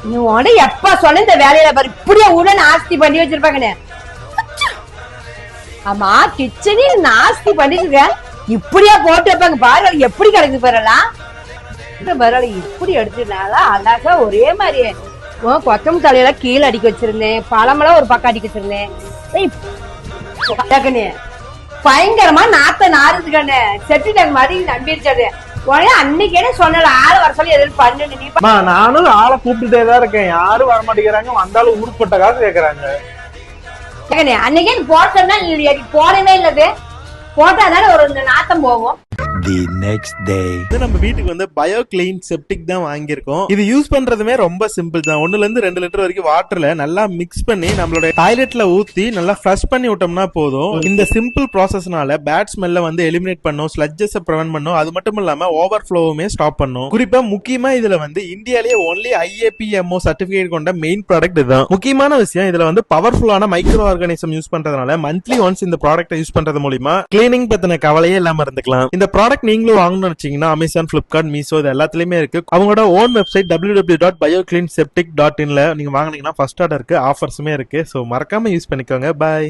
நீ உட எப்ப சொல்ல இந்த வேலையில பாரு இப்படியே உட நாஸ்தி பண்ணி வச்சிருப்பாங்கன்னு. ஆமா கிச்சனையும் நாஸ்தி பண்ணிட்டு இப்படியா போட்டு வைப்பாங்க பாரு எப்படி கிடக்கு பாருலாம். பரவாயில்ல இப்படி எடுத்துனால அழகா ஒரே மாதிரி கொத்தமல்லி தலையெல்லாம் கீழே அடிக்க வச்சிருந்தேன், பழமெல்லாம் ஒரு பக்கம் அடிக்க வச்சிருந்தேன். பயங்கரமா நாத்த நாருது கண்ணு செட்டு டேங்க் மாதிரி நம்பிருச்சாரு. உடனே அன்னைக்கே சொன்னல ஆளு வர சொல்லி எதுவும் பண்ணு. நீ நானும் ஆளை கூப்பிட்டுட்டேதான் இருக்கேன், யாரும் வர மாட்டேங்கிறாங்க. வந்தாலும் உருப்பட்ட காசு கேக்குறாங்க. அன்னைக்கே போட்டோம்னா நீ போனவே இல்லது போட்டாதானே ஒரு நாத்தம் போகும். The next day. நம்ம வீட்டுக்கு வந்து பயோ கிளீன் செப்டிக் தான் வாங்கியிருக்கோம். இது யூஸ் பண்றதுமே ரொம்ப சிம்பிள் தான். 1 to 2 லிட்டர் வரைக்கும் வாட்டர்ல நல்லா மிக்ஸ் பண்ணி நம்மளோட டாய்லெட்ல ஊத்தி நல்லா ஃப்ளஷ் பண்ணி விட்டோம்னா போதும். இந்த சிம்பிள் ப்ராசஸ்னால பேட் ஸ்மெல்ல வந்து எலிமினேட் பண்ணும், ஸ்லட்ஜஸ் பிரிவென்ட் பண்ணும். அது மட்டும் இல்லாம ஓவர் ஃப்ளோவுமே ஸ்டாப் பண்ணும். குறிப்பா முக்கியமா இதுல வந்து இந்தியாலேயே ஒன்லி IAPMO சர்டிபிகேட் கொண்ட மெயின் ப்ராடக்ட் இதுதான். முக்கியமான விஷயம் இதுல வந்து பவர்ஃபுல்லான மைக்ரோ ஆர்கானிசம் யூஸ் பண்றதுனால மந்த்லி ஒன்ஸ் இந்த ப்ராடக்ட் யூஸ் பண்றது மூலமா கிளீனிங் பத்தின கவலையே இல்லாம இருந்துக்கலாம். இந்த ப்ராடக்ட் நீங்களும் வாங்கணும்னு நினைச்சீங்கன்னா Amazon, Flipkart, Meesho இது எல்லாத்துலயுமே இருக்கு. அவங்களோட ஓன் வெப்சைட் www.biocleanseptic.in ல நீங்க வாங்குனீங்கன்னா ஃபர்ஸ்ட் ஆர்டருக்கு ஆஃபர்ஸுமே இருக்கு. சோ மறக்காம யூஸ் பண்ணிக்கோங்க. பை.